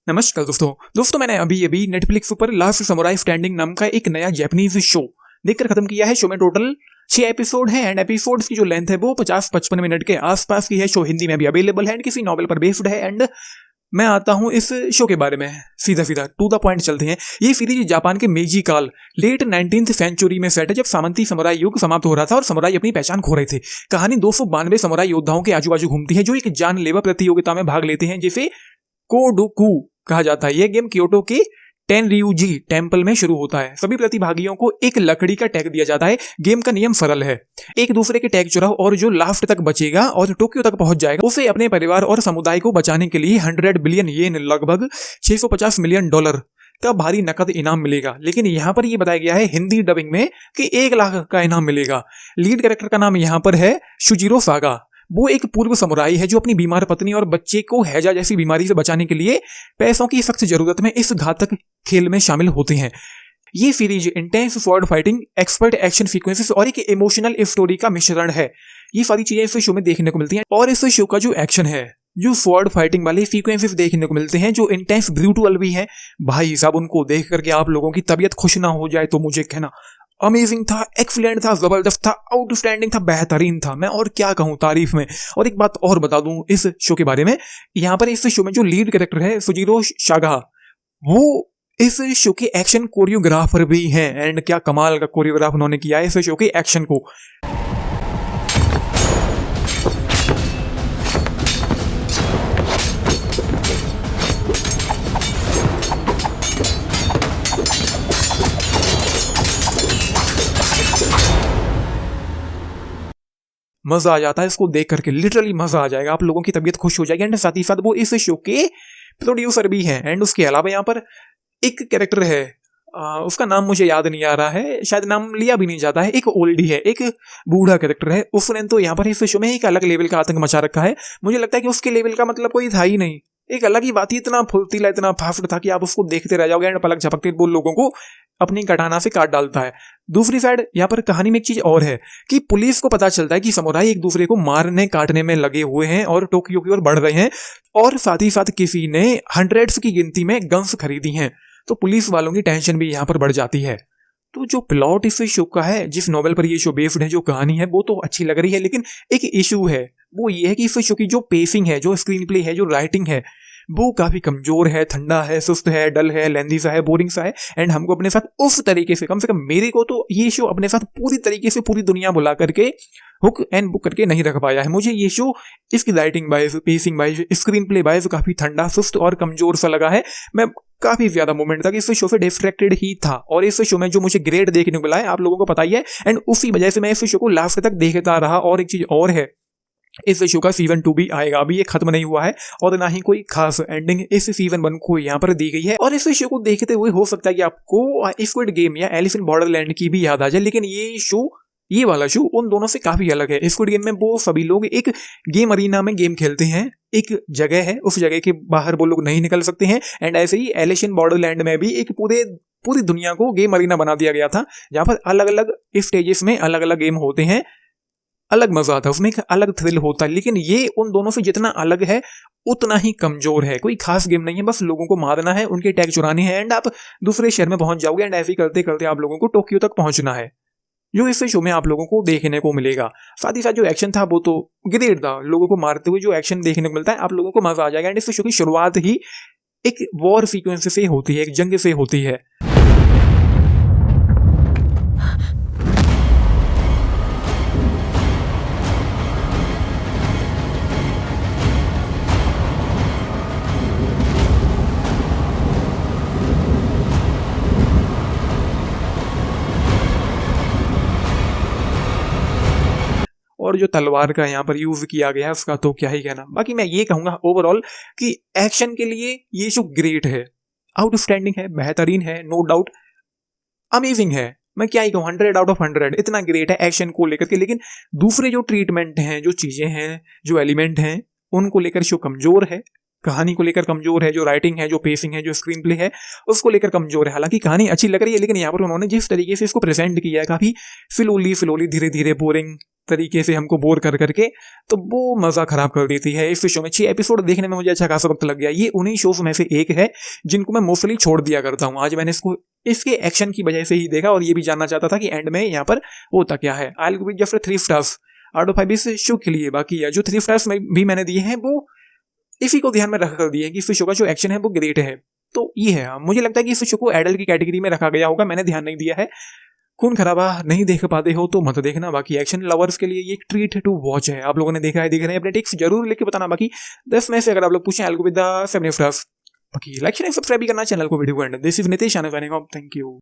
नमस्कार दोस्तों मैंने अभी नेटफ्लिक्स पर लास्ट समुराई स्टैंडिंग नाम का एक नया जापानीज शो देखकर खत्म किया है। शो में टोटल 6 एपिसोड हैं एंड एपिसोड्स की जो लेंथ है वो 50-55 मिनट के आसपास की है। शो हिंदी में भी अवेलेबल है एंड किसी नॉवेल पर बेस्ड है। एंड मैं आता हूं इस शो के बारे में सीधा टू द पॉइंट चलते हैं। ये सीरीज जापान के मेजी काल लेट 19th सेंचुरी में सेट है, जब सामंती समुराई युग समाप्त हो रहा था और समुराई अपनी पहचान खो रहे थे। कहानी 292 समुराई योद्धाओं के आजू बाजू घूमती है जो एक जानलेवा प्रतियोगिता में भाग लेते हैं जिसे कोडोकू कहा जाता है। यह गेम क्योटो के टेनरियूजी टेम्पल में शुरू होता है। सभी प्रतिभागियों को एक लकड़ी का टैग दिया जाता है। गेम का नियम सरल है, एक दूसरे के टैग चुराओ और जो लास्ट तक बचेगा और टोक्यो तक पहुंच जाएगा उसे अपने परिवार और समुदाय को बचाने के लिए 100 बिलियन येन लगभग $650 मिलियन का भारी नकद इनाम मिलेगा। लेकिन यहाँ पर यह बताया गया है हिंदी डबिंग में कि 1 लाख का इनाम मिलेगा। लीड कैरेक्टर का नाम यहाँ पर है शुजिरो सागा। वो एक पूर्व समुराई है जो अपनी बीमार पत्नी और बच्चे को हैजा जैसी बीमारी से बचाने के लिए पैसों की सख्त जरूरत में इस घातक खेल में शामिल होते हैं। ये series intense sword fighting, expert action sequences और एक इमोशनल स्टोरी का मिश्रण है। ये सारी चीजें इस शो में देखने को मिलती हैं। और इस शो का जो एक्शन है, जो स्वॉर्ड फाइटिंग वाले सीक्वेंसेस देखने को मिलते हैं, जो इंटेंस ब्रूटल भी हैं, भाई साहब उनको देख करके आप लोगों की तबीयत खुश ना हो जाए तो मुझे कहना। अमेजिंग था, एक्सीलेंट था, जबरदस्त था, आउटस्टैंडिंग था, बेहतरीन था। मैं और क्या कहूं तारीफ में। और एक बात और बता दूं इस शो के बारे में, यहाँ पर इस शो में जो लीड कैरेक्टर है सुजिरो सागा, वो इस शो के एक्शन कोरियोग्राफर भी हैं। एंड क्या कमाल का कोरियोग्राफ उन्होंने किया है इस शो के एक्शन को। मजा आ जाता है इसको देख करके, लिटरली मजा आ जाएगा, आप लोगों की तबीयत खुश हो जाएगी। एंड साथ ही साथ वो इस शो के प्रोड्यूसर भी हैं। एंड उसके अलावा यहाँ पर एक कैरेक्टर है, उसका नाम मुझे याद नहीं आ रहा है, शायद नाम लिया भी नहीं जाता है। एक ओल्डी है, एक बूढ़ा कैरेक्टर है, उसने तो यहाँ पर इस शो में एक अलग लेवल का आतंक मचा रखा है। मुझे लगता है कि उसके लेवल का मतलब कोई था ही नहीं। एक अलग ही बात ही, इतना फुर्तीला, इतना फास्ट था कि आप उसको देखते रह जाओगे। एंड पलक झपकते वो लोगों को अपनी कटाना से काट डालता है। दूसरी साइड यहाँ पर कहानी में एक चीज और है कि पुलिस को पता चलता है कि समुराई एक दूसरे को मारने काटने में लगे हुए हैं और टोक्यो की ओर बढ़ रहे हैं, और साथ ही साथ किसी ने हंड्रेड्स की गिनती में गन्स खरीदी हैं। तो पुलिस वालों की टेंशन भी यहाँ पर बढ़ जाती है। तो जो प्लॉट इस शो का है, जिस नॉवेल पर ये शो बेस्ड है, जो कहानी है वो तो अच्छी लग रही है, लेकिन एक इशू है, वो ये है कि इस शो की जो पेसिंग है, जो स्क्रीन प्ले है, जो राइटिंग है, वो काफी कमजोर है, ठंडा है, सुस्त है, डल है, लेंदी सा है, बोरिंग सा है। एंड हमको अपने साथ उस तरीके से, कम से कम मेरे को तो ये शो अपने साथ पूरी तरीके से पूरी दुनिया बुला करके हुक एंड बुक करके नहीं रख पाया है। मुझे ये शो इसकी writing wise, pacing wise, screen play wise काफी ठंडा, सुस्त और कमजोर सा लगा है। मैं काफी ज्यादा मोमेंट तक इस शो से डिस्ट्रैक्टेड ही था। और इस शो में जो मुझे ग्रेड देखने को मिला है आप लोगों को पता ही है, एंड उसी वजह से मैं इस शो को लास्ट तक देखता रहा। और एक चीज और है, इस शो का सीजन 2 भी आएगा, अभी ये खत्म नहीं हुआ है और ना ही कोई खास एंडिंग इस सीजन 1 को यहाँ पर दी गई है। और इस शो को देखते हुए हो सकता है कि आपको स्क्विड गेम या एलिस इन बॉर्डरलैंड की भी याद आ जाए, लेकिन ये वाला शो उन दोनों से काफी अलग है। स्क्विड गेम में वो सभी लोग एक गेम अरीना में गेम खेलते हैं, एक जगह है, उस जगह के बाहर वो लोग नहीं निकल सकते हैं। एंड ऐसे ही एलिस इन बॉर्डरलैंड में भी एक पूरी दुनिया को गेम अरीना बना दिया गया था, जहां पर अलग अलग स्टेजेस में अलग अलग गेम होते हैं। अलग मजा आता है उसमें, एक अलग थ्रिल होता है। लेकिन ये उन दोनों से जितना अलग है उतना ही कमजोर है। कोई खास गेम नहीं है, बस लोगों को मारना है, उनके टैग चुराने हैं एंड आप दूसरे शहर में पहुंच जाओगे। एंड ऐसे ही करते करते आप लोगों को टोक्यो तक पहुंचना है, जो इस शो में आप लोगों को देखने को मिलेगा। साथ ही साथ जो एक्शन था वो तो ग्रेट था, लोगों को मारते हुए जो एक्शन देखने को मिलता है आप लोगों को मजा आ जाएगा। एंड इस शो की शुरुआत ही एक वॉर सीक्वेंस से होती है, एक जंग से होती है। और जो तलवार का यहाँ पर यूज किया गया है उसका तो क्या ही कहना। बाकी मैं ये कहूंगा ओवरऑल कि एक्शन के लिए ये शो ग्रेट है, आउटस्टैंडिंग है, बेहतरीन है, नो डाउट, अमेजिंग है। मैं क्या ही कहूँ, 100 आउट ऑफ 100 इतना ग्रेट है एक्शन को लेकर के। लेकिन दूसरे जो ट्रीटमेंट हैं, जो चीजें हैं, जो एलिमेंट हैं, उनको लेकर शो कमजोर है। कहानी को लेकर कमजोर है, जो राइटिंग है, जो पेसिंग है, जो स्क्रीन प्ले है, उसको लेकर कमजोर है। हालांकि कहानी अच्छी लग रही है, लेकिन यहाँ पर उन्होंने जिस तरीके से इसको प्रेजेंट किया है, काफी स्लोली धीरे धीरे, बोरिंग, तरीके से हमको बोर कर करके, तो वो मज़ा ख़राब कर देती है। इस शो में 6 एपिसोड देखने में मुझे अच्छा खासा वक्त लग गया। ये उन्हीं शोज़ में से एक है जिनको मैं मोस्टली छोड़ दिया करता हूँ। आज मैंने इसको इसके एक्शन की वजह से ही देखा और ये भी जानना चाहता था कि एंड में यहाँ पर होता क्या है। I will give it just 3 stars out of 5 इस शो के लिए। बाकी जो 3 स्टार्स भी मैंने दिए हैं वो इसी को ध्यान में रख कर दिए हैं कि इस शो का जो एक्शन है वो ग्रेट है। तो ये है, मुझे लगता है कि इस शो को एडल्ट की कैटेगरी में रखा गया होगा, मैंने ध्यान नहीं दिया है। खून खराबा नहीं देख पाते हो तो मत देखना। बाकी एक्शन लवर्स के लिए ये एक ट्रीट टू वॉच है। आप लोगों ने देखा है, देख रहे हैं, अपने टिक्स जरूर लेके बताना। बाकी 10 में से अगर आप लोग पूछें I will give the 7 stars. बाकी लाइक शेयर सब्सक्राइब भी करना चैनल को, वीडियो को and. This is Nitesh, thank you.